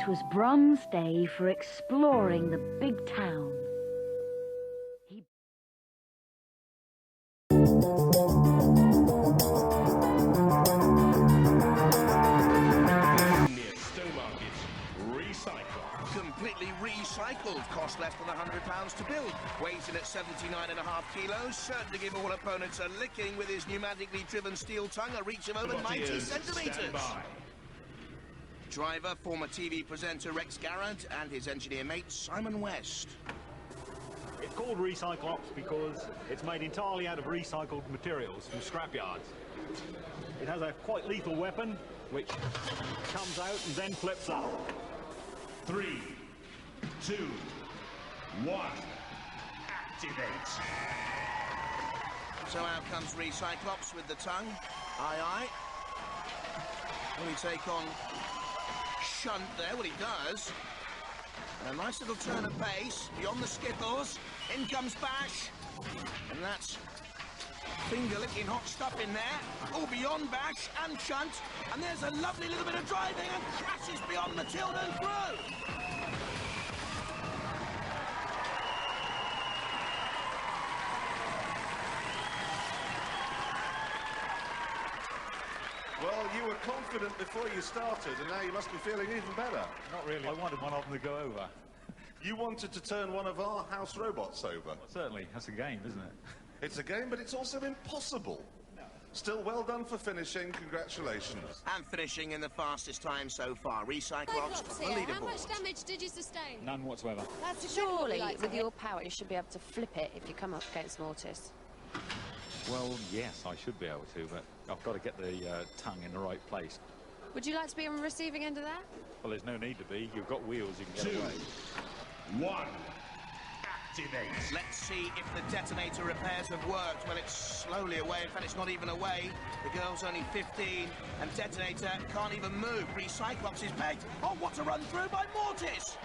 It was Brum's day for exploring the big town. Completely recycled, cost less than £100 to build, weighs in at 79.5 kilos, certain to give all opponents a licking with his pneumatically driven steel tongue, a reach of over 90 centimetres. Driver, former TV presenter Rex Garrod, and his engineer mate Simon West. It's called Recyclops because it's made entirely out of recycled materials from scrapyards. It has a quite lethal weapon which comes out and then flips up. 3, 2, 1, activate. So out comes Recyclops with the tongue. Aye, aye. When we take on Shunt there, what he does. A nice little turn of pace, beyond the skittles. In comes Bash. And that's finger-licking hot stuff in there. All beyond Bash and Shunt. And there's a lovely little bit of driving and crashes beyond Matilda and through. Well, you were confident before you started, and now you must be feeling even better. Not really. I wanted one of them to go over. You wanted to turn one of our house robots over. Well, certainly. That's a game, isn't it? It's a game, but it's also impossible. No. Still, well done for finishing. Congratulations. And finishing in the fastest time so far. Recyclops, the leaderboard. How much damage did you sustain? None whatsoever. That's Surely, with your power, you should be able to flip it if you come up against Mortis. Well, yes, I should be able to, but I've got to get the tongue in the right place. Would you like to be on the receiving end of that? Well, there's no need to be. You've got wheels, you can get 2, away. 1, activate. Let's see if the detonator repairs have worked. Well, it's slowly away. In fact, it's not even away. The girl's only 15, and detonator can't even move. Recyclops is pegged. Oh, what a run through by Mortis!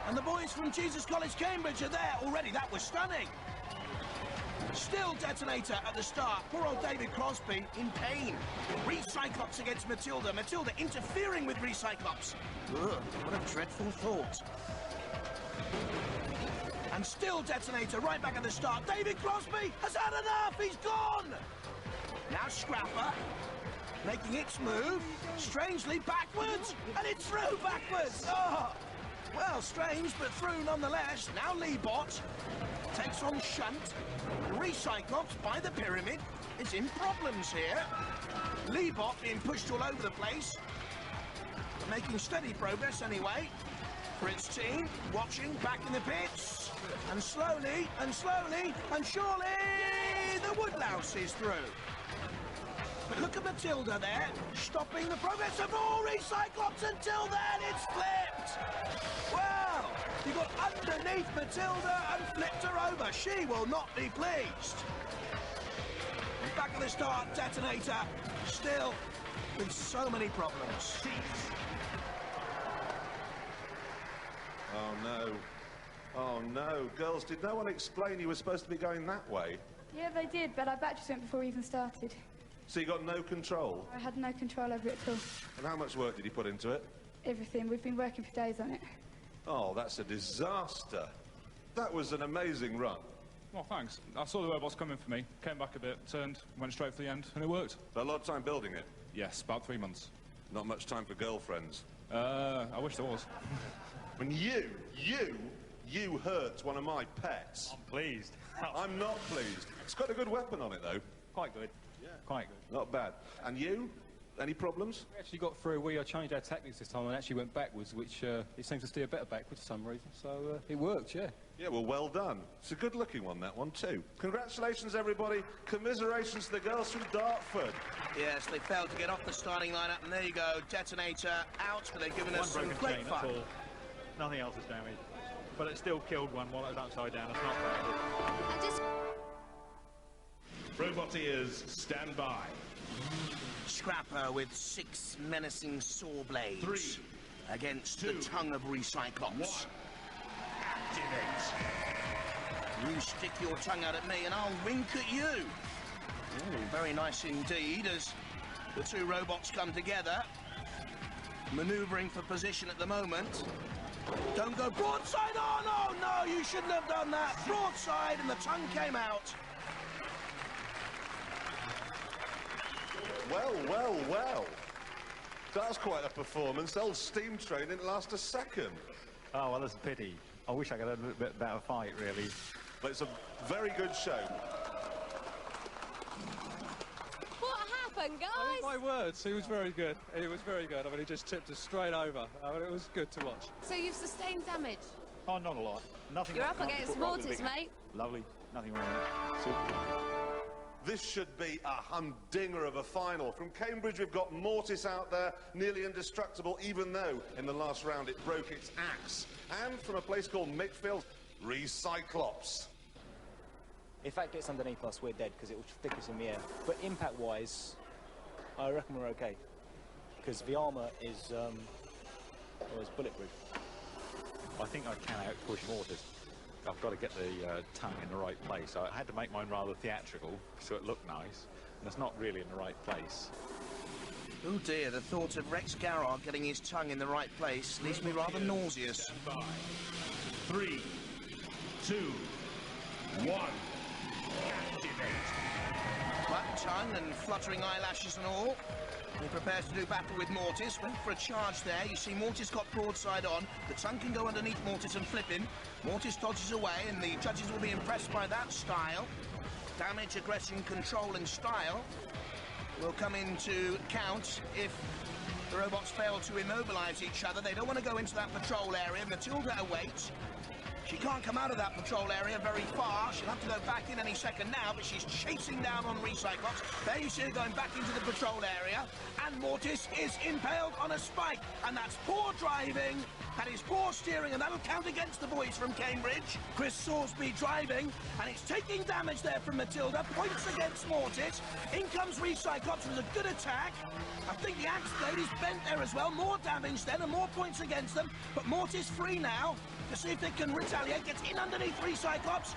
And the boys from Jesus College, Cambridge are there already. That was stunning. Still detonator at the start. Poor old David Crosby in pain. Recyclops against Matilda. Matilda interfering with Recyclops. Ugh, what a dreadful thought. And still detonator right back at the start. David Crosby has had enough. He's gone. Now Scrapper making its move. Strangely backwards. And it's through backwards. Oh, well, strange, but through nonetheless. Now Leebot takes on Shunt. Recyclops by the pyramid is in problems here. Leebot being pushed all over the place. But making steady progress anyway. For its team, watching back in the pits. And slowly, and slowly, and surely the Woodlouse is through. But look at Matilda there, stopping the progress of all Recyclops. Until then, it's flipped. Well, you got underneath Matilda and flipped her over. She will not be pleased. And back at the start, detonator, still with so many problems. Oh, no. Oh, no. Girls, did no one explain you were supposed to be going that way? Yeah, they did, but our batteries went before we even started. So you got no control? I had no control over it at all. And how much work did you put into it? Everything. We've been working for days on it. Oh, that's a disaster. That was an amazing run. Well, thanks. I saw the robots coming for me, came back a bit, turned, went straight for the end, and it worked. A lot of time building it? Yes, about 3 months. Not much time for girlfriends? I wish there was. And you hurt one of my pets. I'm pleased. I'm not pleased. It's got a good weapon on it, though. Quite good. Yeah. Quite good. Not bad. And you? Any problems? We actually got through. We changed our tactics this time and actually went backwards, which it seems to steer better backwards for some reason. So it worked, yeah. Yeah, well, well done. It's a good-looking one, that one, too. Congratulations, everybody. Commiserations to the girls from Dartford. Yes, they failed to get off the starting lineup, and there you go. Detonator out, but they've given us some great fun. That's all. Nothing else is damaged. But it still killed one while it was upside down. It's not bad. Roboteers, stand by. Scrapper with 6 menacing saw blades 3, against 2, the tongue of Recyclops. 1, activate. You stick your tongue out at me and I'll wink at you. Ooh, very nice indeed as the two robots come together. manoeuvring for position at the moment. Don't go broadside on! Oh no, you shouldn't have done that. Broadside and the tongue came out. Well, well, well. That's quite a performance. Old steam train didn't last a second. Oh, well, that's a pity. I wish I could have a little bit better fight, really. But it's a very good show. What happened, guys? Oh, my words, he was very good. He was very good. I mean, he just tipped us straight over. I mean, it was good to watch. So you've sustained damage? Oh, not a lot. Nothing. You're up against Mortis, mate. Lovely. Nothing wrong with it. Super. This should be a humdinger of a final. From Cambridge, we've got Mortis out there, nearly indestructible, even though in the last round it broke its axe. And from a place called Midfield, Recyclops. If that gets underneath us, we're dead, because it will stick us in the air. But impact-wise, I reckon we're okay. Because the armour is bulletproof. I think I can out-push Mortis. I've got to get the tongue in the right place. I had to make mine rather theatrical, so it looked nice. And it's not really in the right place. Oh dear, the thought of Rex Garrod getting his tongue in the right place leaves me rather nauseous. 3, 2, 1. Activate. But tongue and fluttering eyelashes and all. He prepares to do battle with Mortis. Went for a charge there. You see Mortis got broadside on. The tongue can go underneath Mortis and flip him. Mortis dodges away, and the judges will be impressed by that style. Damage, aggression, control, and style will come into count if the robots fail to immobilize each other. They don't want to go into that patrol area. Matilda awaits. She can't come out of that patrol area very far. She'll have to go back in any second now, but she's chasing down on Recyclops. There you see her going back into the patrol area. And Mortis is impaled on a spike. And that's poor driving. That is poor steering, and that'll count against the boys from Cambridge. Chris Salisbury driving, and it's taking damage there from Matilda. Points against Mortis. In comes Recyclops with a good attack. I think the axe blade is bent there as well. More damage then, and more points against them. But Mortis free now to see if it can retaliate. Gets in underneath Recyclops.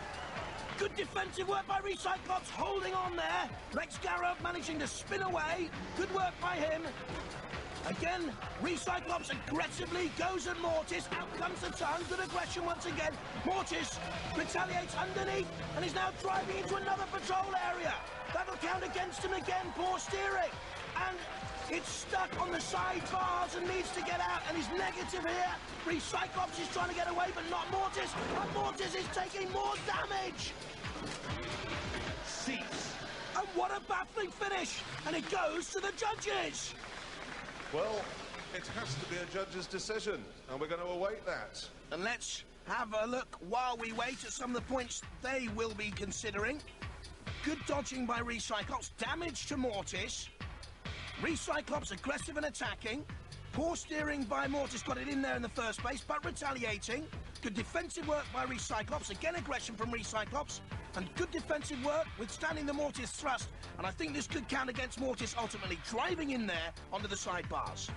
Good defensive work by Recyclops, holding on there. Rex Garrod managing to spin away. Good work by him. Again, Recyclops aggressively goes at Mortis. Out comes the tongue. Good aggression once again. Mortis retaliates underneath and is now driving into another patrol area. That'll count against him again. Poor steering. And it's stuck on the side bars and needs to get out, and he's negative here. Recyclops is trying to get away, but not Mortis. And Mortis is taking more damage. Cease. And what a baffling finish. And it goes to the judges. Well, it has to be a judge's decision, and we're going to await that. And let's have a look while we wait at some of the points they will be considering. Good dodging by Recyclops, damage to Mortis. Recyclops aggressive and attacking. Poor steering by Mortis, got it in there in the first place, but retaliating. Good defensive work by Recyclops, again aggression from Recyclops. And good defensive work, withstanding the Mortis thrust. And I think this could count against Mortis ultimately driving in there onto the sidebars.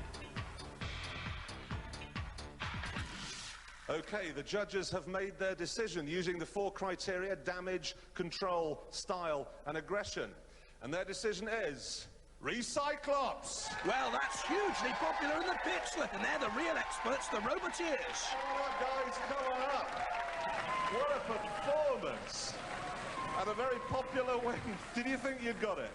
Okay, the judges have made their decision using the 4 criteria: damage, control, style, and aggression. And their decision is Recyclops. Well, that's hugely popular in the pits, look, and they're the real experts, the Roboteers. All right, guys, come on up. What a performance. And a very popular win. Did you think you'd got it?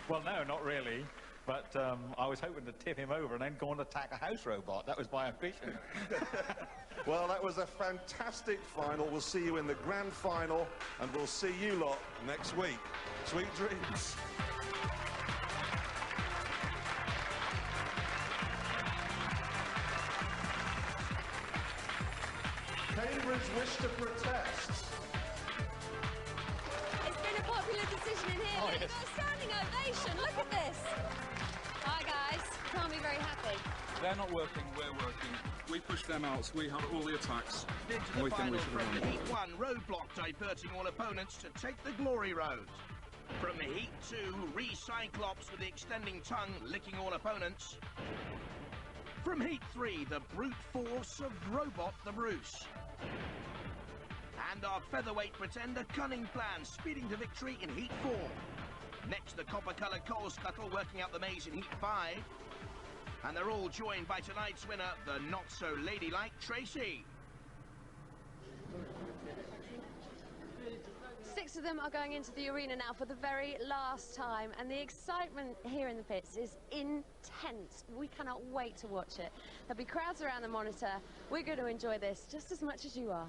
Well, no, not really. But I was hoping to tip him over and then go and attack a house robot. That was my ambition. Well, that was a fantastic final. We'll see you in the grand final, and we'll see you lot next week. Sweet dreams. Cambridge wish to protest. It's been a popular decision in here. Oh, They've yes. got a standing ovation. Look at this. Hi, guys. Can't be very happy. They're not working, we're working. We push them out, we have all the attacks. Into And the we think final we should have from won. Heat 1, roadblock diverting all opponents to take the glory road. From Heat 2, Recyclops with the extending tongue licking all opponents. From Heat 3, the brute force of Robot the Bruce. And our featherweight pretender, Cunning Plan, speeding to victory in Heat 4. Next, the copper-coloured coal scuttle working out the maze in Heat 5. And they're all joined by tonight's winner, the not-so-ladylike Tracy. 6 of them are going into the arena now for the very last time, and the excitement here in the pits is intense. We cannot wait to watch it. There'll be crowds around the monitor. We're going to enjoy this just as much as you are.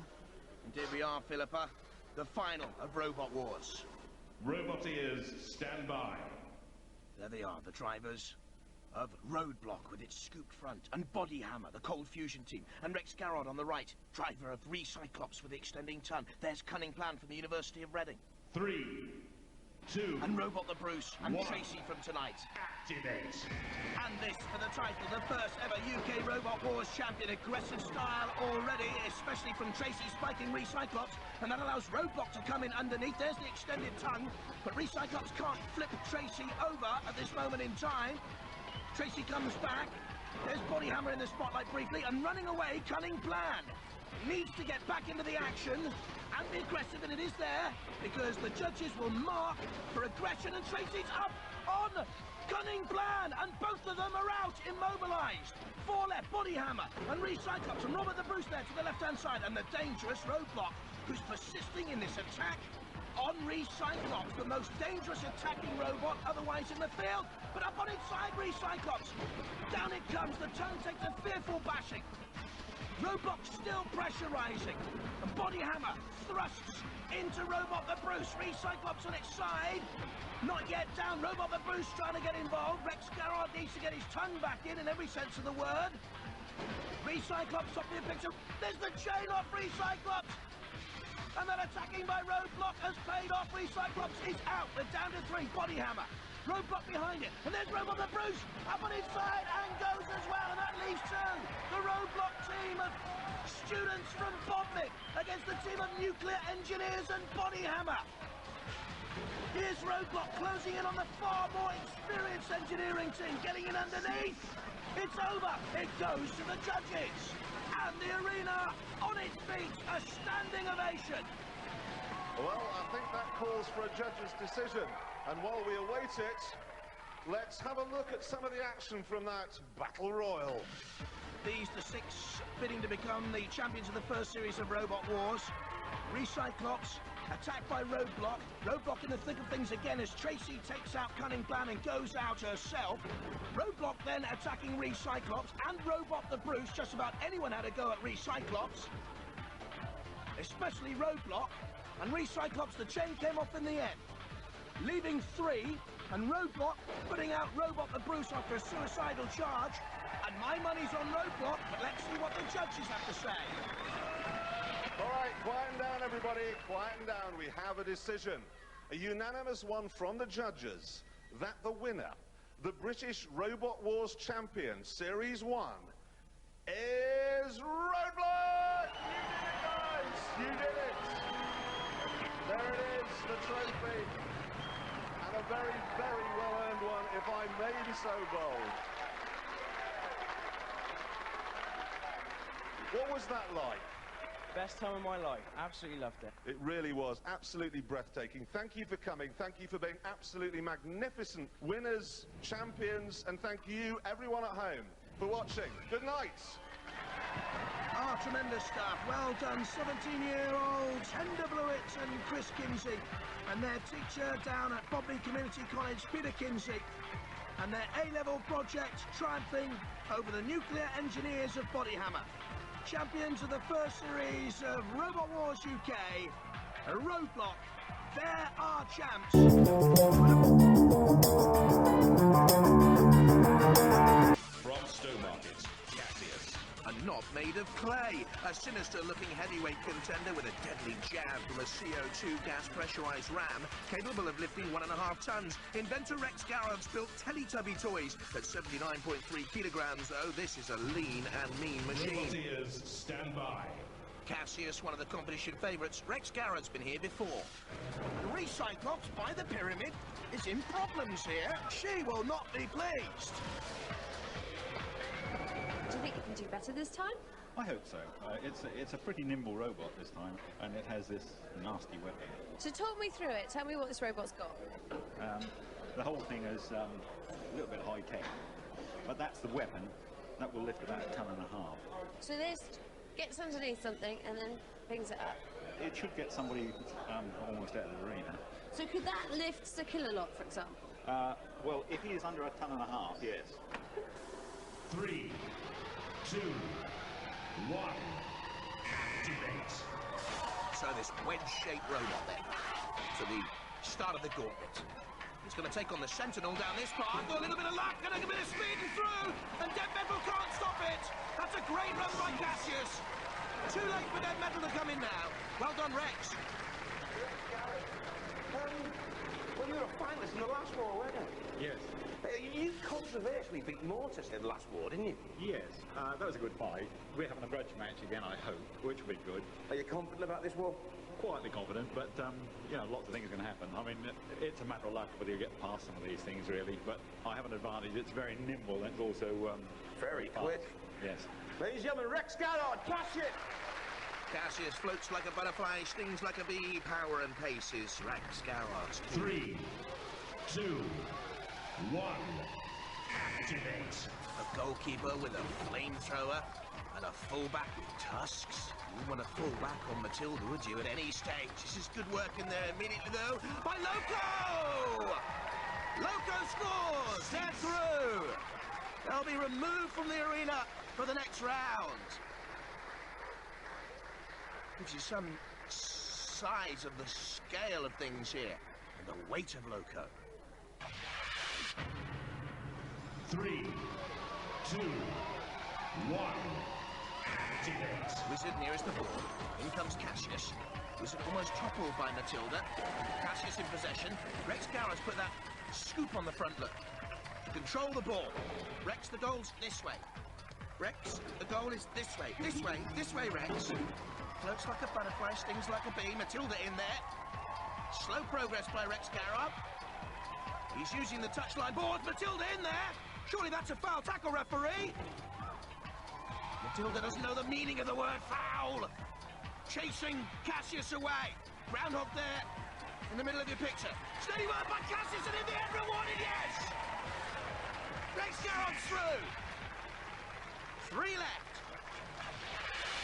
Indeed we are, Philippa. The final of Robot Wars. Roboteers, stand by. There they are, the drivers of Roadblock with its scooped front, and Body Hammer, the Cold Fusion team, and Rex Garrod on the right, driver of Recyclops with the extending ton. There's Cunning Plan from the University of Reading. 3, 2, and Robot the Bruce, and 1. Tracy from tonight. Activate. And this for the title, the first ever UK Robot Wars champion. Aggressive style already, especially from Tracy spiking Recyclops, and that allows Roadblock to come in underneath. There's the extended tongue, but Recyclops can't flip Tracy over at this moment in time. Tracy comes back. There's Body Hammer in the spotlight briefly, and running away, Cunning Plan. Needs to get back into the action and be aggressive, and it is there, because the judges will mark for aggression, and Tracy's up on Cunning Plan, and both of them are out, immobilised. 4 left, Body Hammer, and Recyclops, and Robert the Bruce there to the left-hand side, and the dangerous Roadblock, who's persisting in this attack on Recyclops, the most dangerous attacking robot otherwise in the field, but up on inside Recyclops. Down it comes, the tongue takes a fearful bashing. Roadblock still pressurising, and Body Hammer thrusts into Robot the Bruce. Recyclops on its side, not yet down. Robot the Bruce trying to get involved. Rex Garrod needs to get his tongue back in every sense of the word. Recyclops up the picture. There's the chain off Recyclops. And then attacking by Roadblock has paid off. Recyclops is out. They're down to 3. Body Hammer. Roadblock behind it. And there's Robot the Bruce up on his side and goes as well. And that leaves 2. The Roadblock team of students from Bodmin against the team of nuclear engineers and Body Hammer. Here's Roadblock closing in on the far more experienced engineering team. Getting in underneath. It's over. It goes to the judges. And the arena on its feet, a standing ovation. Well, I think that calls for a judge's decision. And while we await it, let's have a look at some of the action from that Battle Royal. These the 6 bidding to become the champions of the first series of Robot Wars. Recyclops, attacked by Roadblock. Roadblock in the thick of things again as Tracy takes out Cunning Plan and goes out herself. Roadblock then attacking Recyclops and Robot the Bruce. Just about anyone had a go at Recyclops, especially Roadblock. And Recyclops, the chain came off in the end, leaving 3, and Roadblock putting out Robot the Bruce after a suicidal charge. And my money's on Roadblock, but let's see what the judges have to say. All right, quieten down, everybody. Quieten down. We have a decision. A unanimous one from the judges that the winner, the British Robot Wars champion, Series 1, is Roadblock! You did it, guys! You did it! There it is, the trophy. And a very, very well-earned one, if I may be so bold. What was that like? Best time of my life. Absolutely loved it. It really was. Absolutely breathtaking. Thank you for coming. Thank you for being absolutely magnificent winners, champions, and thank you, everyone at home, for watching. Good night. Ah, tremendous stuff. Well done, 17-year-olds Henda Blewett and Chris Kinsey, and their teacher down at Bodmin Community College, Peter Kinsey, and their A-level project triumphing over the nuclear engineers of Body Hammer. Champions of the first series of Robot Wars UK, Roadblock. They're our champs. From Stowmarket, Cassius. A knob made of clay, a sinister-looking heavyweight contender with a deadly jab from a CO2 gas pressurized ram capable of lifting 1.5 tons. Inventor Rex Garrod's built Teletubby toys at 79.3 kilograms, though this is a lean and mean machine. Roboteers, stand by. Cassius, one of the competition favourites. Rex Garrod's been here before. The Recyclops by the pyramid is in problems here. She will not be pleased. Do you think you can do better this time? I hope so. It's a pretty nimble robot this time, and it has this nasty weapon. So talk me through it. Tell me what this robot's got. The whole thing is a little bit high-tech. but that's the weapon. That will lift about 1.5 tons. So this gets underneath something and then brings it up. It should get somebody almost out of the arena. So could that lift the kilolot, for example? Well, if he is under 1.5 tons, yes. 3, 2, 1. Activate. So this wedge-shaped robot then, to the start of the gauntlet. It's going to take on the Sentinel down this path. Got a little bit of luck and a bit of speed and through, and Dead Metal can't stop it. That's a great run by Cassius. Too late for Dead Metal to come in now. Well done, Rex. Well, you were a finalist in the last war, weren't you? Yes. You controversially beat Mortis in the last war, didn't you? Yes, that was a good fight. We're having a grudge match again, I hope, which will be good. Are you confident about this war? Quietly confident, but, you know, lots of things are going to happen. I mean, it's a matter of luck whether you get past some of these things, really, but I have an advantage. It's very nimble and it's also... very quick. Yes. Ladies and gentlemen, Rex Garrod, Cassius! Cassius floats like a butterfly, stings like a bee, power and pace is Rex Garrod's. 3, 2, 1. Activate. A goalkeeper with a flamethrower and a fullback with tusks. You want to full back on Matilda, would you, at any stage? This is good work in there immediately, though, by Loco! Loco scores! They're through! They'll be removed from the arena for the next round. Gives you some size of the scale of things here, and the weight of Loco. 3, 2, 1. Activate. Wizard nearest the ball. In comes Cassius. Wizard almost toppled by Matilda. Cassius in possession. Rex Garrod's put that scoop on the front look. To control the ball. Rex, the goal's this way. Rex, the goal is this way. This way. This way, Rex. Floats like a butterfly, stings like a bee. Matilda in there. Slow progress by Rex Garrod. He's using the touchline board. Matilda in there. Surely that's a foul tackle, referee. Matilda doesn't know the meaning of the word foul. Chasing Cassius away. Groundhog there in the middle of your picture. Steady work by Cassius, and in the end rewarded, yes! Rex Garrod's through. 3 left.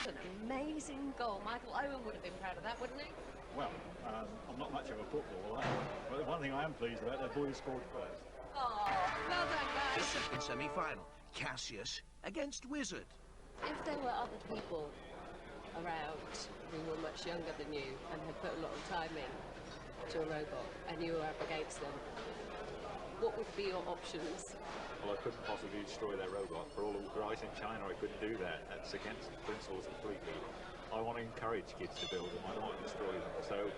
An amazing goal. Michael Owen would have been proud of that, wouldn't he? Well, I'm not much of a footballer, but the one thing I am pleased about, that boy scored first. Oh, well done, The guys. second semi-final. Cassius against Wizard. If there were other people around who were much younger than you and had put a lot of time in to a robot and you were up against them, what would be your options? Well, I couldn't possibly destroy their robot. For all the right in China, I couldn't do that. That's against the principles completely. I want to encourage kids to build them. I don't want to destroy them. So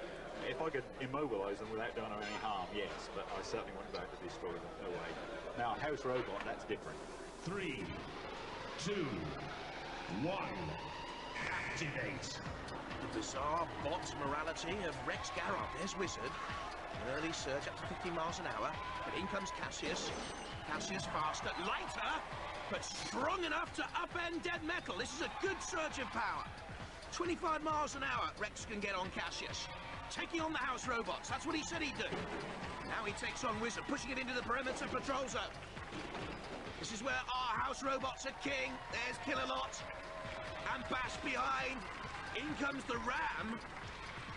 if I could immobilise them without doing them any harm, yes, but I certainly wouldn't be able to destroy them. No way. Now, a house robot, that's different. 3, 2, 1. Activate. The bizarre bot morality of Rex Garrod. There's Wizard. An early surge up to 50 miles an hour. But in comes Cassius. Cassius faster, lighter, but strong enough to upend Dead Metal. This is a good surge of power. 25 miles an hour, Rex can get on Cassius. Taking on the house robots, that's what he said he'd do. Now he takes on Wizard, pushing it into the perimeter patrol zone. This is where our house robots are king. There's Killalot. And Bash behind. In comes the Ram.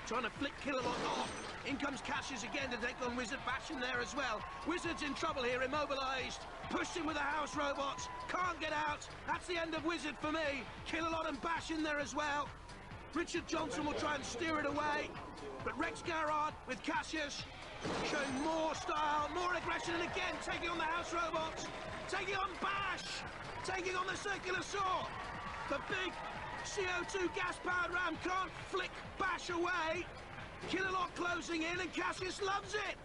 Trying to flick Killalot off. In comes Cassius again to take on Wizard. Bash in there as well. Wizard's in trouble here, immobilised. Pushed in with the house robots. Can't get out. That's the end of Wizard for me. Killalot and Bash in there as well. Richard Johnson will try and steer it away. But Rex Garrod with Cassius showing more style, more aggression, and again taking on the house robots. Taking on Bash. Taking on the circular saw. The big CO2 gas-powered Ram can't flick Bash away. Killalot closing in, and Cassius loves it.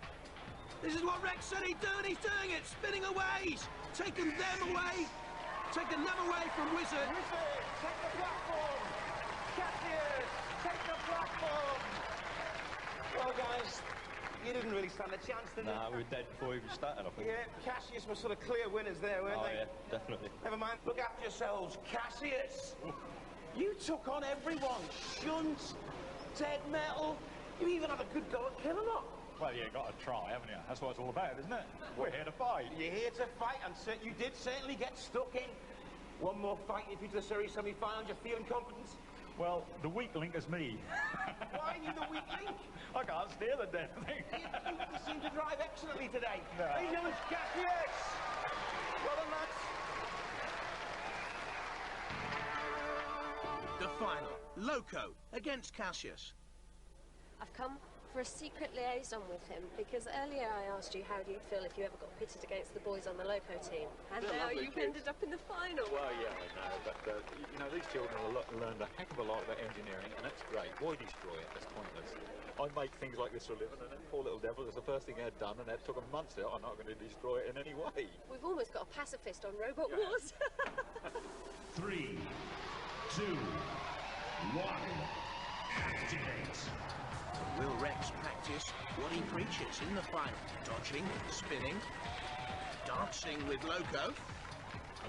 This is what Rex said he'd do, and he's doing it. Spinning away. He's taken them away. Taken them away from Wizard. Wizard, take the platform. Cassius, take the platform. Well, guys, you didn't really stand a chance, did you? Nah, we were dead before we even started, I think. Yeah, Cassius were sort of clear winners there, weren't they? Oh, yeah, definitely. Never mind, look after yourselves. Cassius, you took on everyone. Shunt, Dead Metal. You even had a good go at Killalot. Well, you got to try, haven't you? That's what it's all about, isn't it? We're here to fight. You're here to fight, and you did certainly get stuck in. One more fight if you to the series semi-final. You're feeling confident? Well, the weak link is me. Why are you the weak link? I can't steer the damn thing. You seem to drive excellently today. No. Ladies and gentlemen, Cassius! Well done, lads. The final, Loco against Cassius. I've come for a secret liaison with him because earlier I asked you how you'd feel if you ever got pitted against the boys on the Loco team, and They're now lovely you've kids. ended up in the final. Well, yeah, I know, but, you know, these children have learned a heck of a lot about engineering, and that's great. Why destroy it? That's pointless. I make things like this for a living, and that poor little devil is the first thing I had done, and that took a month to. I'm not going to destroy it in any way. We've almost got a pacifist on Robot Wars. 3, 2, 1, activate. Will Rex practice what he preaches in the final? Dodging, spinning, dancing with Loco,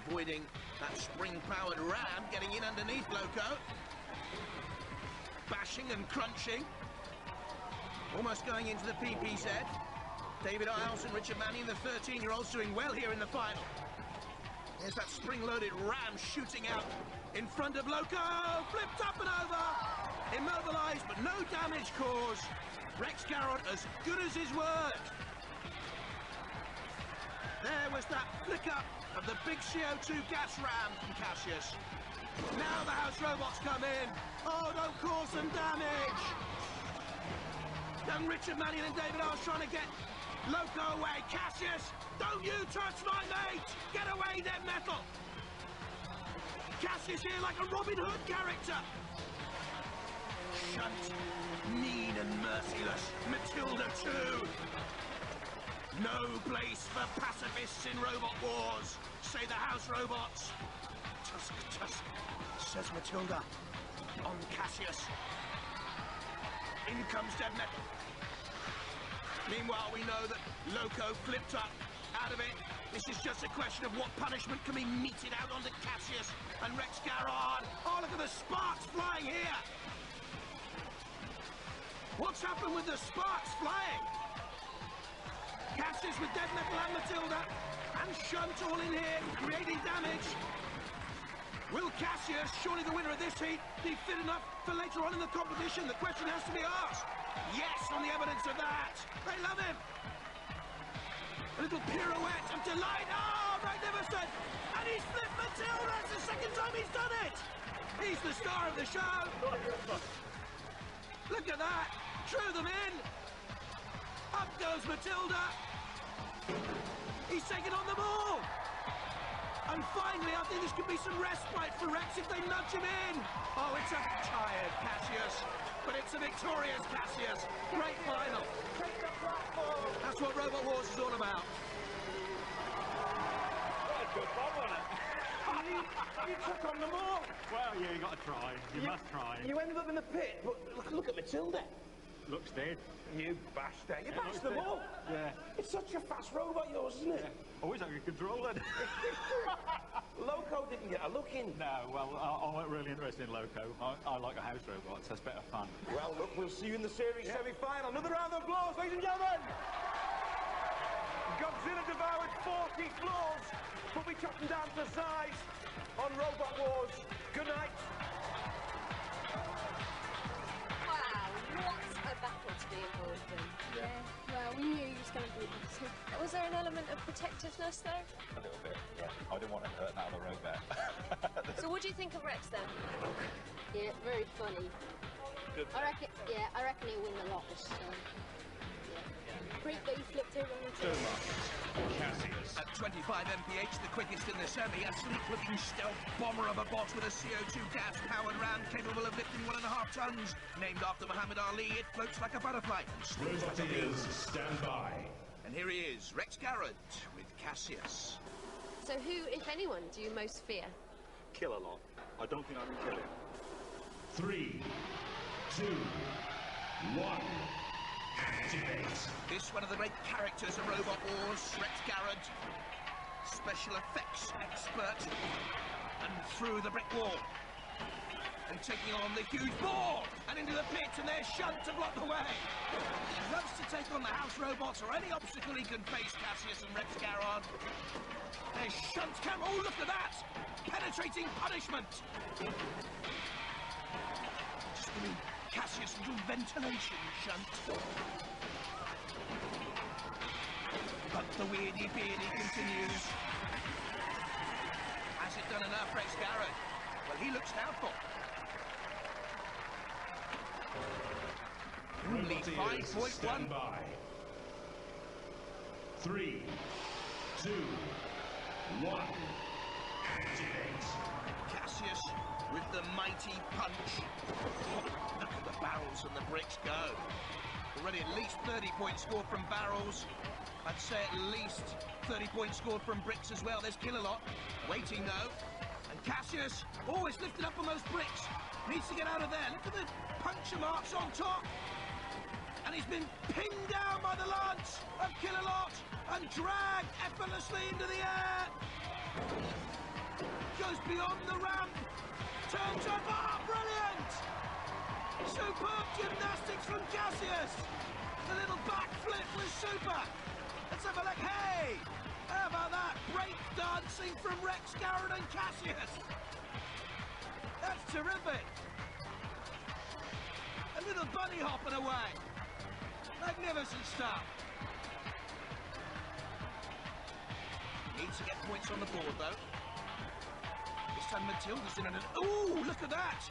avoiding that spring-powered ram getting in underneath Loco, bashing and crunching, almost going into the PPZ. David Isles and Richard Manning, the 13-year-olds, doing well here in the final. There's that spring-loaded ram shooting out in front of Loco, flipped up and over, immobilised but no damage caused. Rex Garrod as good as his word. There was that flick up of the big CO2 gas ram from Cassius. Now the house robots come in. Oh, don't cause some damage. Young Richard Manning and David Isles trying to get Loco away. Cassius, don't you touch my mate! Get away, dead metal! Cassius here like a Robin Hood character. Shunt, mean and merciless. Matilda too. No place for pacifists in Robot Wars, say the house robots. Tusk, tusk, says Matilda. On Cassius. In comes dead metal. Meanwhile, we know that Loco flipped up out of it. This is just a question of what punishment can be meted out onto Cassius and Rex Garrod. Oh, look at the sparks flying here. What's happened with the sparks flying? Cassius with dead metal and Matilda and Shunt all in here, creating damage. Will Cassius, surely the winner of this heat, be fit enough for later on in the competition? The question has to be asked. Yes, on the evidence of that. They love him. A little pirouette of delight. Oh, magnificent. And he's flipped Matilda. It's the second time he's done it. He's the star of the show. Look at that. Drew them in. Up goes Matilda. He's taken on them all. And finally, I think this could be some respite for Rex if they nudge him in. Oh, it's a tired Cassius, but it's a victorious Cassius. Great final. That's what Robot Wars is all about. What a good fun, wasn't it? You took on them all. Well, yeah, you got to try. You must try. You ended up in the pit, but look at Matilda. Looks dead. You bashed her. You bashed them all. Yeah. It's such a fast robot, yours, isn't it? Yeah. I wish I could control it. Loco didn't get a look in. No, well, I wasn't really interested in Loco. I like a house robot, so it's better fun. Well, look, we'll see you in the series semi-final. Another round of applause, ladies and gentlemen. Godzilla devoured 40 floors, but we chopped them down to size on Robot Wars. Good night. Wow, what a battle to be involved in. Yeah, well, we knew he was going to be this. Was there an element of protectiveness though? A little bit, yeah. I didn't want to hurt another robot. So what do you think of Rex then? Yeah, very funny. Good. I reckon he'll win the lot this time. Great that he flipped over on the Too much. Cassius. At 25 mph, the quickest in the semi, a sleek-looking stealth bomber of a bot with a CO2 gas-powered ram capable of lifting 1.5 tons. Named after Muhammad Ali, it floats like a butterfly. Roboteers, stand by. And here he is, Rex Garrod with Cassius. So who, if anyone, do you most fear? Kill a lot. I don't think I can kill him. 3, 2, 1. Activate. This one of the great characters of Robot Wars, Rex Garrod, special effects expert, and through the brick wall. And taking on the huge ball and into the pit, and there's Shunt to block the way. He loves to take on the house robots or any obstacle he can face, Cassius and Rex Garrod. There's Shunt cam. Oh, look at that! Penetrating punishment. Just giving Cassius a little ventilation, Shunt. But the weirdy beardy continues. Has it done enough, Rex Garrod? Well, he looks doubtful. Only 5.1. Stand by. 3, 2, 1. Activate. Cassius with the mighty punch. Look at the barrels and the bricks go. Already at least 30 points scored from barrels. I'd say at least 30 points scored from bricks as well. There's Kill-A-Lot waiting though. And Cassius always lifted up on those bricks. Needs to get out of there. Look at the puncture marks on top. And he's been pinned down by the lance of Kill-A-Lot and dragged effortlessly into the air. Goes beyond the ramp. Turns up. Ah, brilliant! Superb gymnastics from Cassius. The little backflip was super. Let's have a look. Hey! How about that? Break dancing from Rex Garrod and Cassius. That's terrific. A little bunny hopping away. Magnificent stuff. Needs to get points on the board though. This time Matilda's in and... Ooh, look at that!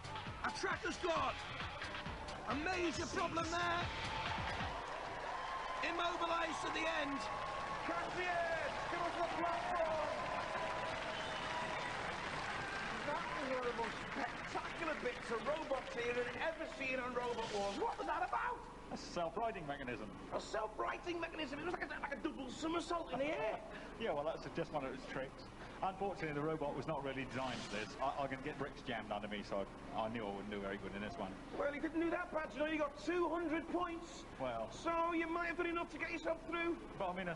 Our tracker's gone. A major problem there. Immobilised at the end. Cassius, give us the platform! That was one of the most spectacular bits of robots here I've ever seen on Robot Wars. What was that about? A self-righting mechanism. A self-righting mechanism? It was like a double somersault in the air. Yeah, well, that's just one of its tricks. Unfortunately, the robot was not really designed for this. I can get bricks jammed under me, so I knew I wouldn't do very good in this one. Well, you didn't do that bad, you know, you got 200 points. Well... So you might have done enough to get yourself through. But, I mean,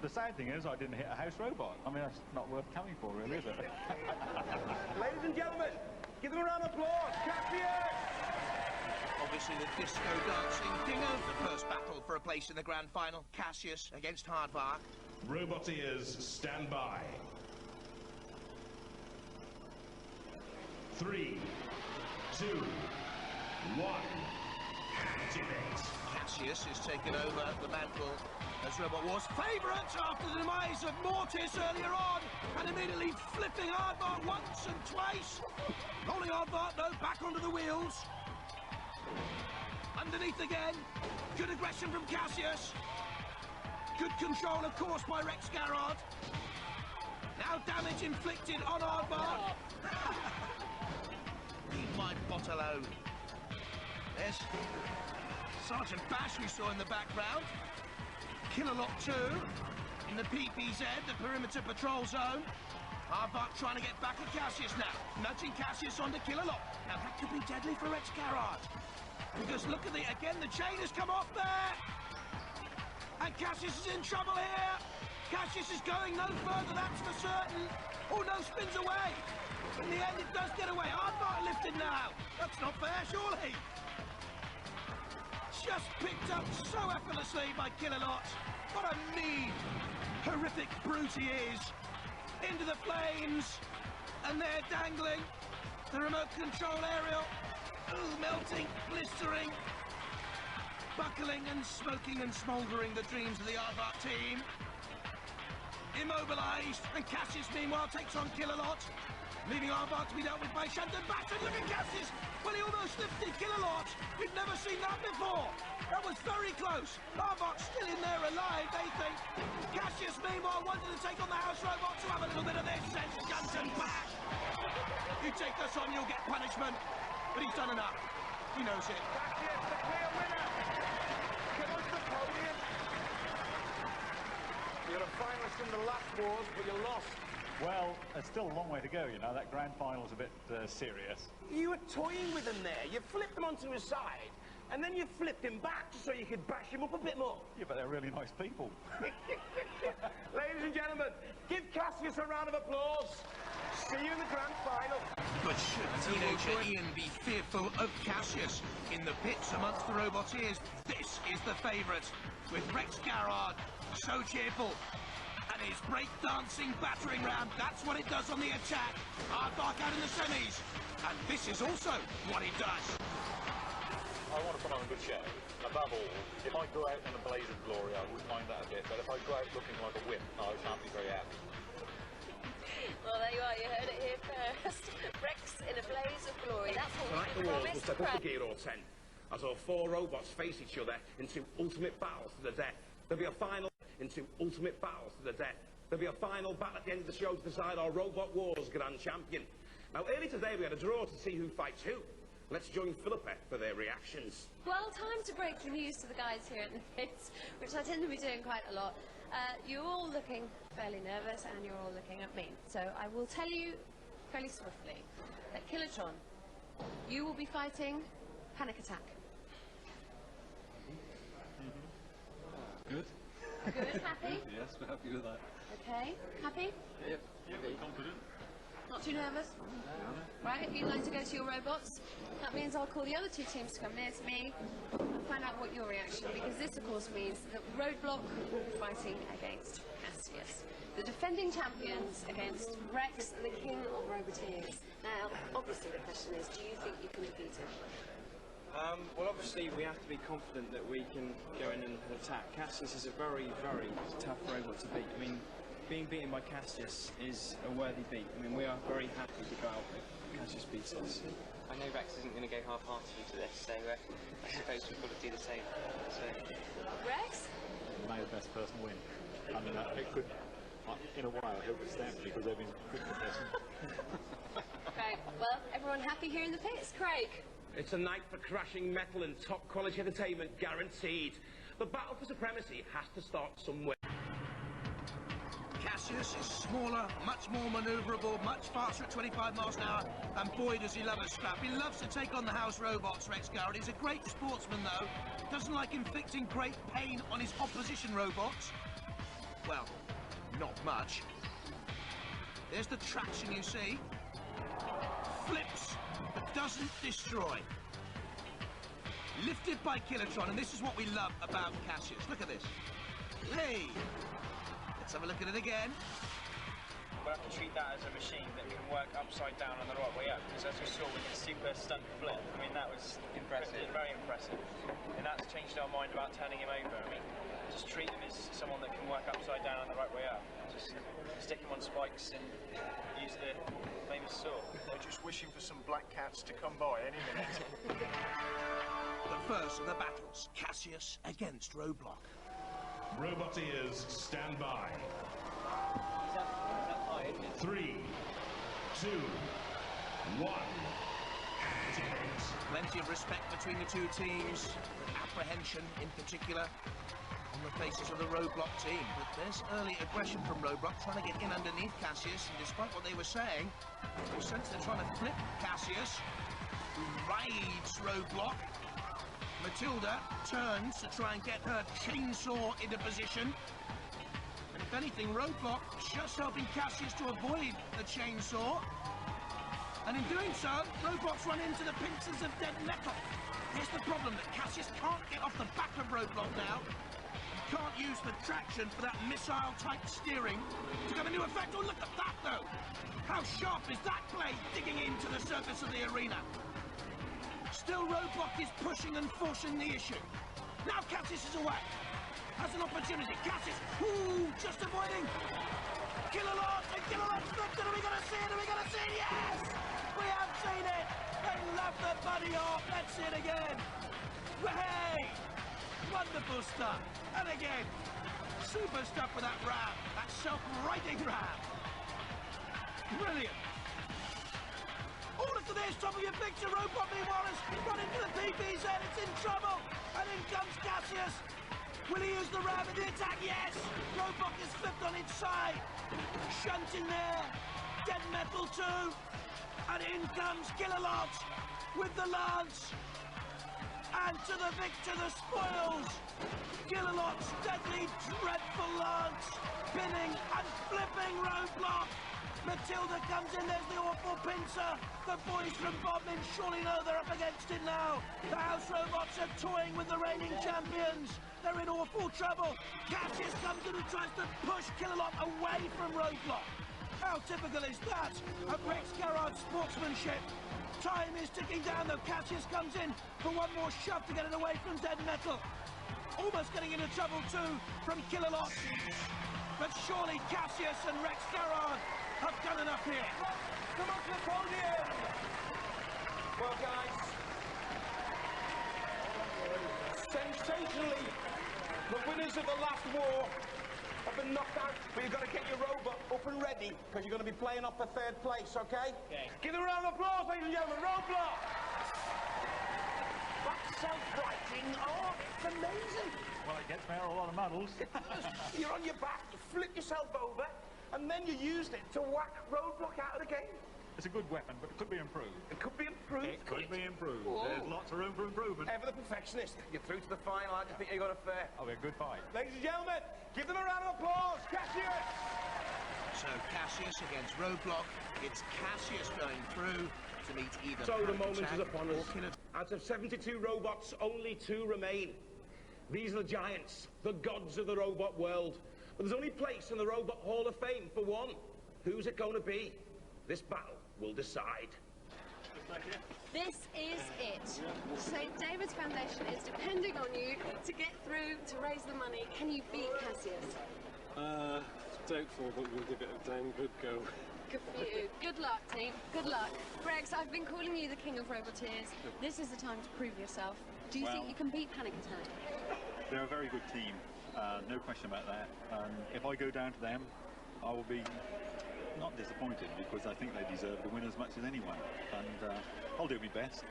the sad thing is I didn't hit a house robot. I mean, that's not worth coming for, really, is it? Ladies and gentlemen, give them a round of applause. Cassius! Obviously the disco dancing king of the first battle for a place in the grand final. Cassius against Hardvark. Roboteers, stand by. 3, 2, 1. Activate. Cassius has taken over the mantle as Robot Wars' favourite after the demise of Mortis earlier on, and immediately flipping Hardvark once and twice. Rolling Hardvark, though, back onto the wheels. Underneath again. Good aggression from Cassius. Good control, of course, by Rex Garrod. Now damage inflicted on Hardvark. Leave my bot alone. There's Sergeant Bash we saw in the background. Kill-A-Lot 2 in the PPZ, the perimeter patrol zone. Hardvark trying to get back at Cassius now. Nudging Cassius onto Kill-A-Lot. Now that could be deadly for Rex Garrod. Because look at again, the chain has come off there. And Cassius is in trouble here. Cassius is going no further, that's for certain. Oh no, spins away. In the end, it does get away. Hardvark lifted now. That's not fair, surely. Just picked up so effortlessly by Kill-A-Lot. What a mean, horrific brute he is. Into the flames. And they're dangling. The remote control aerial. Ooh, melting, blistering. Buckling and smoking and smouldering the dreams of the Hardvark team. Immobilised. And Cassius, meanwhile, takes on Kill-A-Lot. Leaving Hardvark to be dealt with by Shunt and Batten. Look at Cassius! Well, he almost lifted Kill-A-Lot. We've never seen that before. That was very close. Hardvark still in there alive, they think. Cassius, meanwhile, wanted to take on the house robot to have a little bit of this. Sends Shunt and back. You take this on, you'll get punishment. But he's done enough. He knows it. Cassius, the clear winner. Come on to the podium. You're a finalist in the last wars, but you lost. Well, there's still a long way to go, you know. That grand final's a bit serious. You were toying with him there. You flipped him onto his side, and then you flipped him back so you could bash him up a bit more. Yeah, but they're really nice people. Ladies and gentlemen, give Cassius a round of applause. See you in the grand final. But should teenager Ian be fearful of Cassius? In the pits amongst the Roboteers, this is the favourite, with Rex Garrod so cheerful. And his break-dancing battering ram, that's what it does on the attack. Aardvark out in the semis. And this is also what it does. I want to put on a good show. Above all, if I go out in a blaze of glory, I wouldn't mind that a bit. But if I go out looking like a whip, I shan't be very happy. Well, there you are. You heard it here first. Rex in a blaze of glory. That's what Tonight we the walls will promised. step up the Garrod 10 as our 4 robots face each other in 2 ultimate battles to the death. There'll be a final in 2 ultimate battles to the death. There'll be a final battle at the end of the show to decide our Robot Wars Grand Champion. Now, early today we had a draw to see who fights who. Let's join Philippa for their reactions. Well, time to break the news to the guys here at the pits, which I tend to be doing quite a lot. You're all looking fairly nervous, and you're all looking at me. So I will tell you fairly swiftly that Kilotron, you will be fighting Panic Attack. Good. Good, happy? Yes, we're happy with that. Okay, happy? Yep. Very confident. Not too nervous? Right, if you'd like to go to your robots, that means I'll call the other 2 teams to come near to me and find out what your reaction, because this, of course, means that Roadblock will be fighting against Cassius, the defending champions against Rex, the king of Roboteers. Now, obviously the question is, do you think you can defeat him? Well, obviously we have to be confident that we can go in and attack. Cassius is a very, very tough robot to beat. I mean, being beaten by Cassius is a worthy beat. I mean, we are very happy to go out with Cassius beats us. I know Rex isn't going to go half-heartedly to this, so I suppose we've got to do the same. So. Rex? May the best person win. I mean, it could, in a while, he'll be stamped because they've been good contestants. Right, well, everyone happy here in the pits? Craig? It's a night for crashing metal and top-quality entertainment guaranteed. The battle for supremacy has to start somewhere. Cassius is smaller, much more manoeuvrable, much faster at 25 miles an hour, and boy does he love a scrap. He loves to take on the house robots, Rex Garrod. He's a great sportsman, though. Doesn't like inflicting great pain on his opposition robots. Well, not much. There's the traction you see. Flips, but doesn't destroy. Lifted by Kilotron, and this is what we love about Cassius. Look at this. Hey! Let's have a look at it again. We'll have to treat that as a machine that can work upside down on the right way up, because as we saw with the super stunt flip, I mean, that was impressive, very impressive. And that's changed our mind about turning him over. I mean, just treat him as someone that can work upside down on the right way up. Just stick him on spikes and use the famous saw. We're just wishing for some black cats to come by any minute. The first of the battles, Cassius against Roadblock. Roboteers, stand by. 3, 2, 1. Activate. Plenty of respect between the 2 teams, apprehension in particular on the faces of the Roadblock team. But there's early aggression from Roadblock, trying to get in underneath Cassius, and despite what they were saying, you sense they're trying to flip Cassius, who rides Roadblock. Matilda turns to try and get her chainsaw into position. And if anything, Roadblock just helping Cassius to avoid the chainsaw. And in doing so, Roadblock's run into the pincers of dead metal. Here's the problem, that Cassius can't get off the back of Roadblock now. And can't use the traction for that missile-type steering to come into effect. Oh, look at that, though! How sharp is that blade digging into the surface of the arena? Still, Roadblock is pushing and forcing the issue. Now Cassius is away. Has an opportunity. Cassius, ooh, just avoiding. Kilolot, and Kilolot's flipped it. Are we going to see it? Are we going to see it? Yes! We have seen it. They love the bunny off. Let's see it again. Hey! Wonderful stuff. And again, super stuff with that ram. That self-righting ram. Brilliant. Oh, look at this, top of your picture, Robot Wallace, run into the PPZ, it's in trouble, and in comes Cassius. Will he use the ram in the attack? Yes! Robot is flipped on its side, shunt in there, dead metal too, and in comes Kilolot with the lance, and to the victor the spoils. Kilolot's deadly, dreadful lance, pinning and flipping Roadblock. Matilda comes in, there's the awful pincer. The boys from Bodmin surely know they're up against it now. The house robots are toying with the reigning champions. They're in awful trouble. Cassius comes in and tries to push Killalot away from Roadblock. How typical is that of Rex Garrod's sportsmanship? Time is ticking down though. Cassius comes in for one more shove to get it away from Dead Metal. Almost getting into trouble too from Killalot. But surely Cassius and Rex Garrod have done enough here. Come on to the podium! Well, guys, sensationally, the winners of the last war have been knocked out, but you've got to get your robot up and ready, because you're going to be playing off for third place, okay? Okay. Give them a round of applause, ladies and gentlemen. Roadblock! That's self-writing. Oh, it's amazing. Well, it gets me out a lot of medals. You're on your back, you flip yourself over, and then you used it to whack Roadblock out of the game. It's a good weapon, but it could be improved. It could be improved. It could be improved. Whoa. There's lots of room for improvement. Ever the perfectionist. You're through to the final. I just think you got a fair. It'll be a good fight. Ladies and gentlemen, give them a round of applause. Cassius! So Cassius against Roadblock. It's Cassius going through to meet either. So the Panic moment Attack is upon us. or Killer. Out of 72 robots, only 2 remain. These are the giants, the gods of the robot world. But there's only place in the Robot Hall of Fame for one. Who's it going to be? This battle will decide. This is it. So David's Foundation is depending on you to get through to raise the money. Can you beat Cassius? Doubtful, but we'll give it a damn good go. Good for you. Good luck, team. Good luck. Gregs, I've been calling you the King of Roboteers. This is the time to prove yourself. Do you think you can beat Panic Attack? They're a very good team, no question about that. If I go down to them, I will be not disappointed, because I think they deserve to win as much as anyone, and I'll do my best.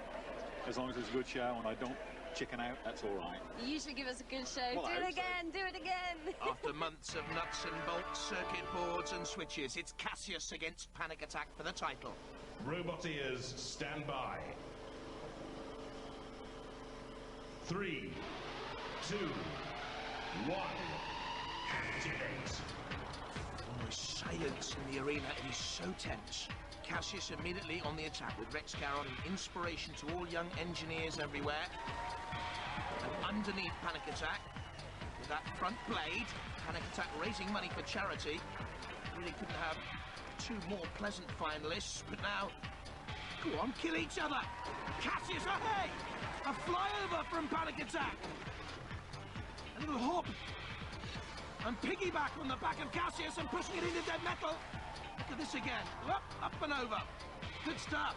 As long as it's a good show and I don't chicken out, that's all right. You usually give us a good show. Well, do it again, do it again. After months of nuts and bolts, circuit boards and switches, it's Cassius against Panic Attack for the title. Roboteers, stand by. 3, 2, 1, activate. Almost silence in the arena. It is so tense. Cassius immediately on the attack with Rex Garrod, an inspiration to all young engineers everywhere. And underneath Panic Attack, with that front blade, Panic Attack raising money for charity. Really couldn't have 2 more pleasant finalists, but now, go on, kill each other. Cassius, oh hey! A flyover from Panic Attack. A little hop. And piggyback on the back of Cassius and pushing it into Dead Metal. Look at this again. Up and over. Good stuff.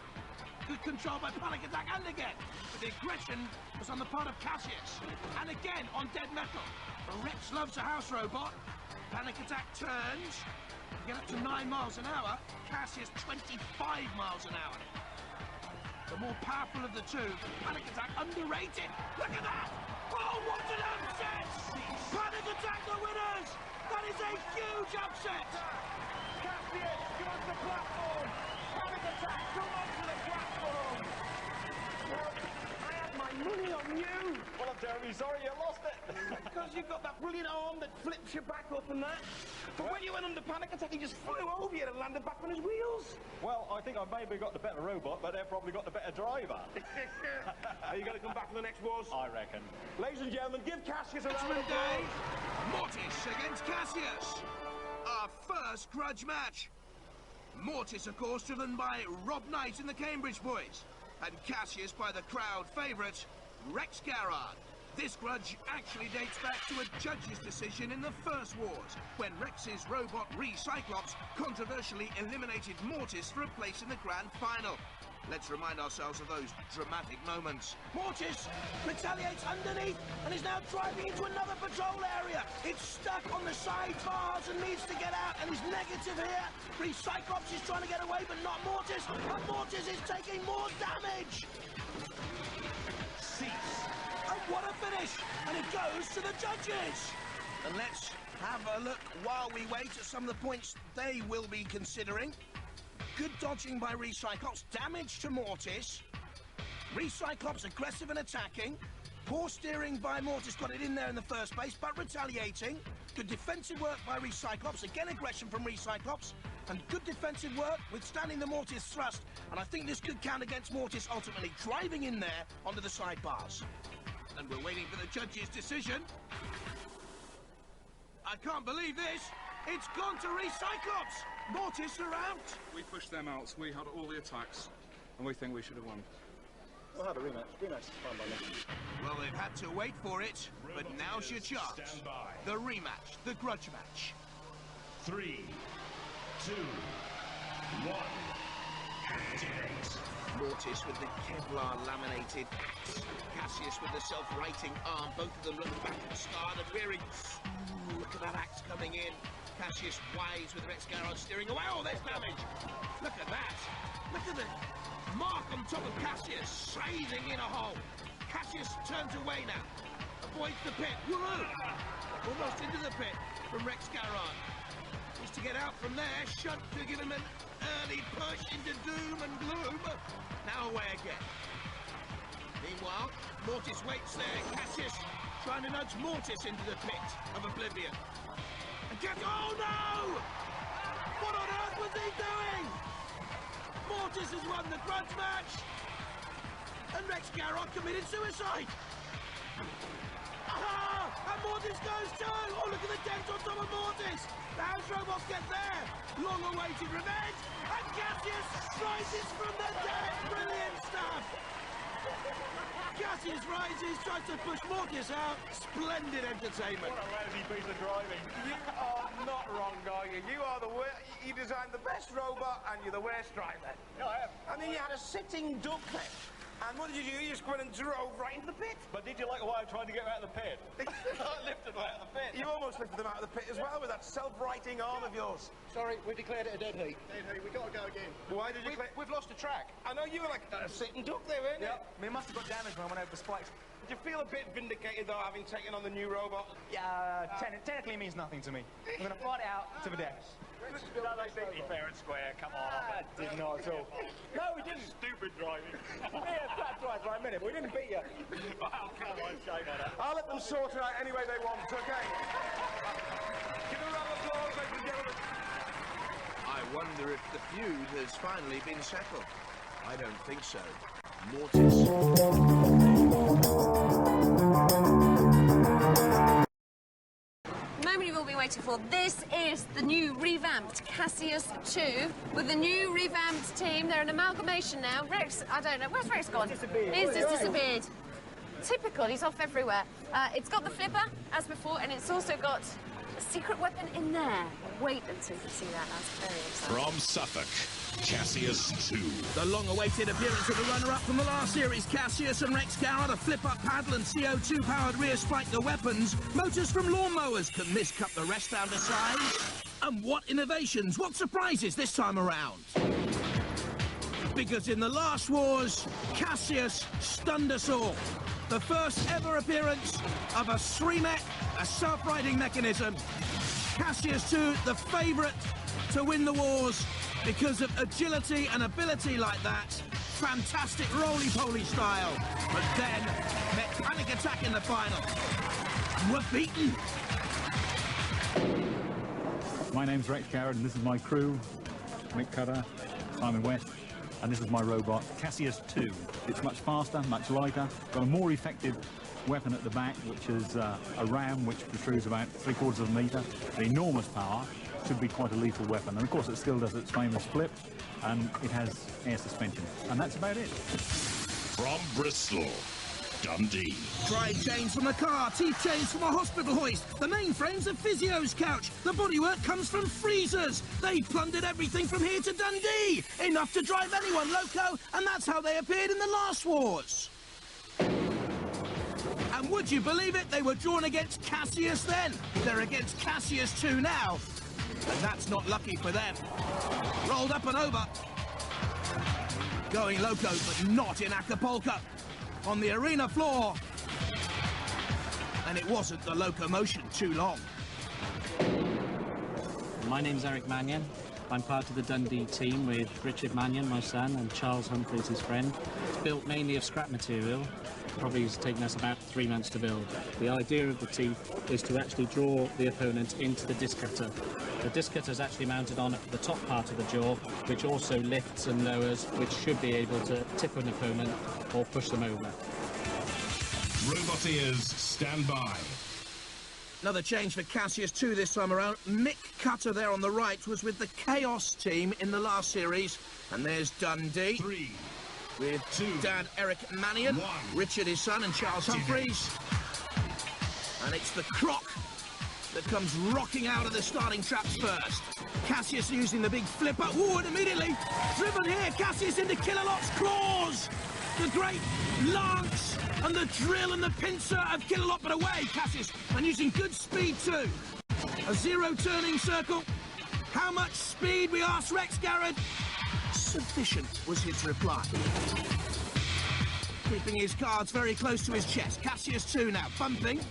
Good control by Panic Attack, and again. But the aggression was on the part of Cassius. And again on Dead Metal. But Rex loves a house robot. Panic Attack turns. Get up to 9 miles an hour. Cassius 25 miles an hour. The more powerful of the two. Panic Attack underrated. Look at that! Oh, what an upset! Panic Attack the winners! That is a huge upset! Cassius, come onto the platform! Panic Attack, come onto the platform! Well, I had my money on you! Well, I'm terribly sorry you lost it. Because you've got that brilliant arm that flips you back up and that. But when you went under Panic Attack, he just flew over you and landed back on his wheels. Well, I think I've maybe got the better robot, but they've probably got the better driver. Are you going to come back for the next wars? I reckon. Ladies and gentlemen, give Cassius a round of Judgment Day. applause. Mortis against Cassius. Our first grudge match. Mortis, of course, driven by Rob Knight and the Cambridge boys. And Cassius by the crowd favourite, Rex Garrod. This grudge actually dates back to a judge's decision in the First Wars, when Rex's robot Recyclops controversially eliminated Mortis for a place in the grand final. Let's remind ourselves of those dramatic moments. Mortis retaliates underneath and is now driving into another patrol area. It's stuck on the side bars and needs to get out and is negative here. Recyclops is trying to get away, but not Mortis. And Mortis is taking more damage. Cease. And what a finish! And it goes to the judges! And let's have a look while we wait at some of the points they will be considering. Good dodging by Recyclops, damage to Mortis. Recyclops aggressive and attacking. Poor steering by Mortis, got it in there in the first place, but retaliating. Good defensive work by Recyclops, again aggression from Recyclops. And good defensive work, withstanding the Mortis thrust. And I think this could count against Mortis ultimately driving in there onto the sidebars. And we're waiting for the judge's decision. I can't believe this. It's gone to Recyclops. Mortis are out. We pushed them out. We had all the attacks, and we think we should have won. We'll have a rematch. Rematch is fine by me. Well, they've had to wait for it, but now's your chance. Stand by. The rematch, the grudge match. 3, 2, 1. Activate. Mortis with the Kevlar laminated axe. Cassius with the self-righting arm. Both of them looking back at the start and rearing. Ooh, look at that axe coming in. Cassius wise with Rex Garrod steering away. Oh, there's damage. Look at that. Look at the mark on top of Cassius, shaving in a hole. Cassius turns away now. Avoids the pit. Woohoo! Almost into the pit from Rex Garrod. He's to get out from there. Shunt to give him an early push into doom and gloom. Now away again. Meanwhile, Mortis waits there. Cassius trying to nudge Mortis into the pit of oblivion. And oh no! What on earth was he doing? Mortis has won the grudge match. And Rex Garrod committed suicide. Aha! And Mortis goes too! Oh, look at the dent on top of Mortis! The house robots get there! Long-awaited revenge! And Cassius rises from the dead! Brilliant stuff! Cassius rises, tries to push Mortis out. Splendid entertainment. What a lousy piece of driving. You are not wrong, are you? You are the worst. You designed the best robot, and you're the worst driver. No, I have. I mean, you had a sitting duck there. And what did you do? You just went and drove right into the pit. But did you like the way I tried to get him out of the pit? I lifted him out of the pit. You almost lifted them out of the pit as well with that self-righting arm of yours. Sorry, we declared it a dead heat. Dead heat, we got to go again. Why did you We've lost the track. I know you were like a sitting duck there, weren't you? Yeah. I mean, it must have got damaged when I went over the spikes. Did you feel a bit vindicated, though, having taken on the new robot? Yeah, technically means nothing to me. I'm going to fight it out to the death. No, they beat me fair and square, come on. Did not at all. No, we didn't. Stupid driving. Yeah, that's right for a minute, but we didn't beat you. Well, come on, shame on it. I'll let them sort it out any way they want, okay? Give a round of applause, ladies and gentlemen. I wonder if the feud has finally been settled. I don't think so. Mortis. Moment you've all been waiting for. This is the new revamped Cassius 2 with the new revamped team. They're an amalgamation now. Rex, I don't know. Where's Rex gone? He's just disappeared. Typical, he's off everywhere. It's got the flipper, as before, and it's also got a secret weapon in there. Wait until you see that. That's very exciting. From Suffolk, Cassius 2. The long-awaited appearance of the runner-up from the last series, Cassius and Rex Garrod, a flip-up paddle and CO2-powered rear spike the weapons. Motors from lawnmowers. Can this cut the rest down to size? And what innovations, what surprises this time around? Because in the last wars, Cassius stunned us all. The first ever appearance of a SREMEC, a self-riding mechanism. Cassius 2, the favourite to win the wars because of agility and ability like that. Fantastic roly-poly style. But then met panic attack in the final. And we're beaten. My name's Rex Garrod, and this is my crew, Mick Cutter, Simon West, and this is my robot, Cassius 2. It's much faster, much lighter, got a more effective weapon at the back, which is a ram which protrudes about 3/4 of a metre, an enormous power, should be quite a lethal weapon. And of course it still does its famous flip, and it has air suspension. And that's about it. From Bristol, Dundee. Drive chains from a car, teeth chains from a hospital hoist. The mainframe's a physio's couch. The bodywork comes from freezers. They plundered everything from here to Dundee. Enough to drive anyone loco, and that's how they appeared in the last wars. And would you believe it? They were drawn against Cassius then. They're against Cassius 2 now. And that's not lucky for them. Rolled up and over. Going loco, but not in Acapulco. On the arena floor. And it wasn't the locomotion too long. My name's Eric Mannion. I'm part of the Dundee team with Richard Mannion, my son, and Charles Humphreys, his friend. Built mainly of scrap material. Probably has taken us about 3 months to build. The idea of the teeth is to actually draw the opponent into the disc cutter The disc cutter is actually mounted on the top part of the jaw, which also lifts and lowers, which should be able to tip an opponent or push them over. Roboteers, stand by. Another change for Cassius 2 this time around. Mick Cutter there on the right was with the Chaos team in the last series. And there's Dundee. 3, with 2, Dad Eric Mannion, 1. Richard his son, and Charles Humphreys. And it's the Croc that comes rocking out of the starting traps first. Cassius using the big flipper. Ooh, and immediately driven here. Cassius into Killalot's claws. The great lance and the drill and the pincer of Killalot, but away, Cassius, and using good speed too. A zero turning circle. How much speed, we asked Rex Garrod. Sufficient was his reply. Keeping his cards very close to his chest. Cassius 2 now, bumping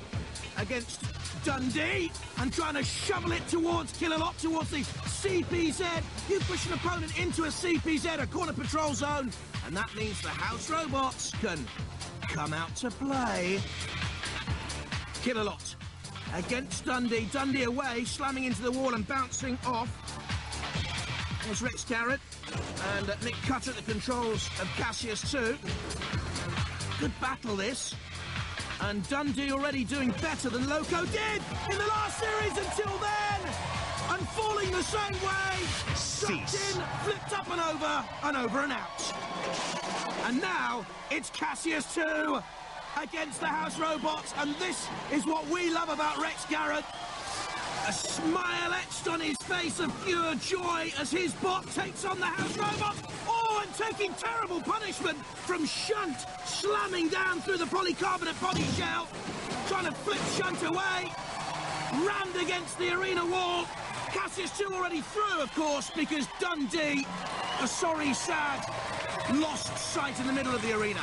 against Dundee and trying to shovel it towards Killalot, towards the CPZ. You push an opponent into a CPZ, a corner patrol zone, and that means the house robots can come out to play. Killalot against Dundee. Dundee away, slamming into the wall and bouncing off. There's Rex Garrod and Mick Cutter at the controls of Cassius 2. Good battle this. And Dundee already doing better than Loco did in the last series until then. And falling the same way. Dropped in, flipped up and over and out. And now it's Cassius 2 against the house robots. And this is what we love about Rex Garrod. A smile etched on his face of pure joy as his bot takes on the house robot. Oh, and taking terrible punishment from Shunt, slamming down through the polycarbonate body shell, trying to flip Shunt away, rammed against the arena wall. Cassius 2 already through, of course, because Dundee, a sorry, sad, lost sight in the middle of the arena.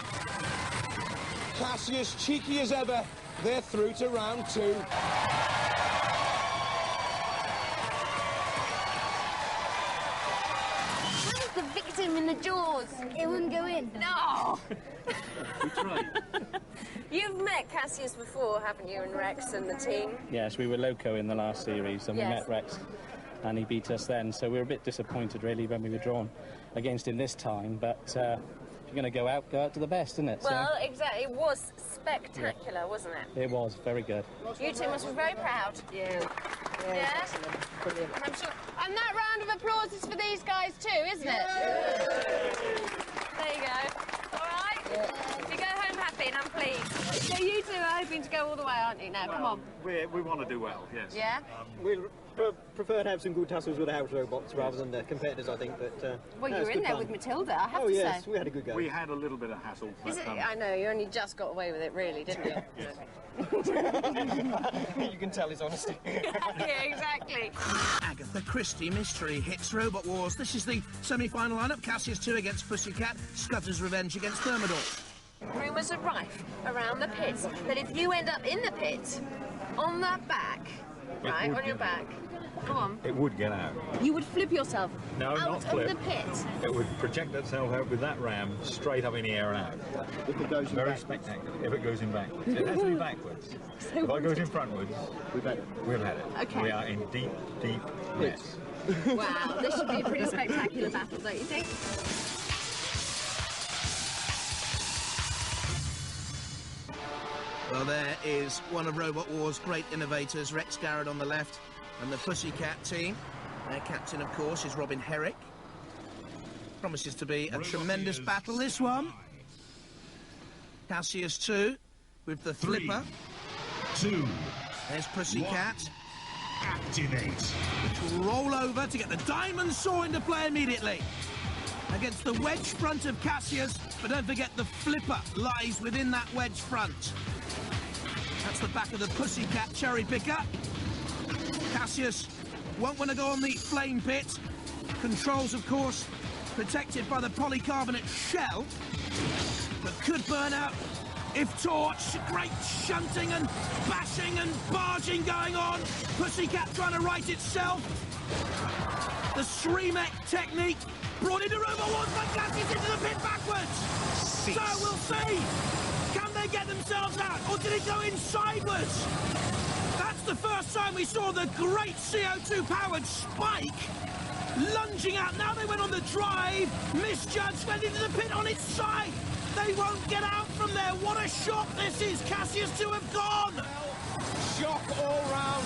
Cassius, cheeky as ever, they're through to round 2. The victim in the jaws. It wouldn't go in. No! We tried. You've met Cassius before, haven't you, and Rex and the team? Yes, we were Loco in the last series, and we met Rex, and he beat us then, so we were a bit disappointed, really, when we were drawn against him this time, but if you're going to go out to the best, isn't it? Well, exactly. It was spectacular, wasn't it? It was, very good. You two must be very proud. Yeah. Yeah? Brilliant. I'm sure. And that round of applause is for these guys too, isn't it? There you go. All right? You go home happy and I'm pleased. So you two are hoping to go all the way, aren't you? Now, come on. We want to do well, yes. Yeah? We prefer to have some good tussles with the house robots rather than the competitors, I think. But well, you were in there with Matilda, I have to say. Oh, yes, say. we had a good go. We had a little bit of hassle. Is it, I know, you only just got away with it, really, didn't you? You can tell his honesty. Yeah, exactly. Agatha Christie mystery hits Robot Wars. This is the semi-final lineup. Cassius 2 against Pussycat, Scudder's Revenge against Thermidor. Rumours are rife around the pits that if you end up in the pit, on that back, right, on your back, go on. It would get out. You would flip yourself No, out not flip. of the pit. It would project itself out with that ram straight up in the air and out. If it goes in Very backwards. spectacular. If it goes in backwards. It has to be backwards. If it goes in frontwards, we've had it. Okay. We are in deep, deep mess. Wow, this should be a pretty spectacular battle, don't you think? Well, there is one of Robot War's great innovators, Rex Garrod on the left, and the Pussycat team. Their captain, of course, is Robin Herrick. Promises to be a tremendous battle, this one. Cassius 2 with the flipper. 2. There's Pussycat. Activate. Which will roll over to get the diamond saw into play immediately. Against the wedge front of Cassius, but don't forget the flipper lies within that wedge front. That's the back of the Pussycat cherry picker. Cassius won't want to go on the flame pit. Controls, of course, protected by the polycarbonate shell, but could burn out if torched. Great shunting and bashing and barging going on. Pussycat trying to right itself. The Shremek technique brought into Robot Wars by Cassius into the pit backwards. So we'll see. Can they get themselves out, or did it go in sideways? That's the first time we saw the great CO2-powered Spike lunging out. Now they went on the drive, misjudged, went into the pit on its side. They won't get out from there. What a shock this is. Cassius 2 have gone. Shock all round.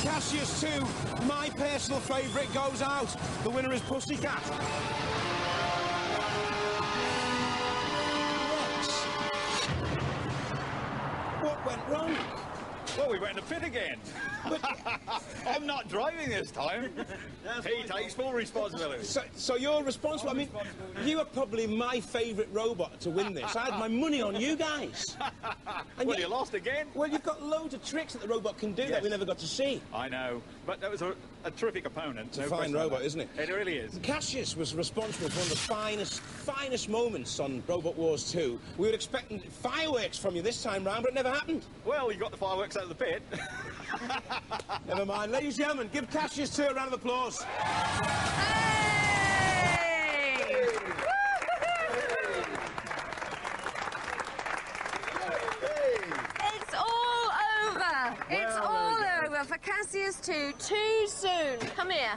Cassius 2, my personal favourite, goes out. The winner is Pussycat. What went wrong? Well, we went in the pit again. I'm not driving this time. He takes full responsibility. So you're responsible. I mean, you are probably my favourite robot to win this. I had my money on you guys. And Well, you lost again. Well, you've got loads of tricks that the robot can do that we never got to see. I know, but that was a terrific opponent. It's a fine robot, isn't it? It really is. Cassius was responsible for one of the finest moments on Robot Wars 2. We were expecting fireworks from you this time round, but it never happened. Well, you got the fireworks out of the pit. Never mind. Ladies and gentlemen, give Cassius 2 a round of applause. It's all over. It's all over for Cassius 2 too soon. Come here.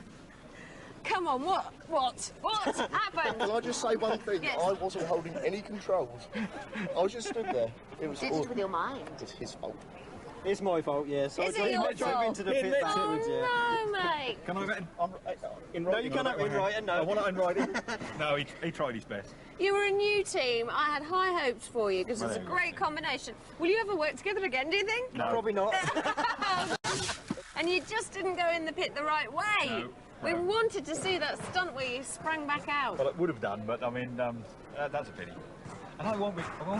Come on, what happened? Can I just say one thing? Yes. I wasn't holding any controls. I was just stood there. It was Did it with your mind? It's his fault. It's my fault, yeah. So Is I it your drove fault? into the pit backwards, yeah. Oh, no, mate. Can I get in No, you cannot in writing, no. I want it in writing. No, he tried his best. You were a new team. I had high hopes for you because it's a great combination. Will you ever work together again, do you think? No. Probably not. And you just didn't go in the pit the right way. No. We wanted to see that stunt where you sprang back out. Well, it would have done, but I mean, that's a pity. And I won't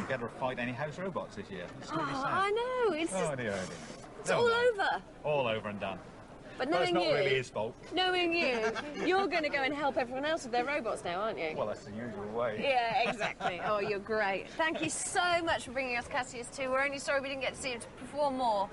get to fight any house robots this year. It's really sad. I know. It's just, Oh dear. it's all over. All over and done. But Well, knowing it's not you, really his fault. knowing you're going to go and help everyone else with their robots now, aren't you? Well, that's the usual way. Yeah, exactly. Oh, you're great. Thank you so much for bringing us Cassius 2. We're only sorry we didn't get to see him perform more.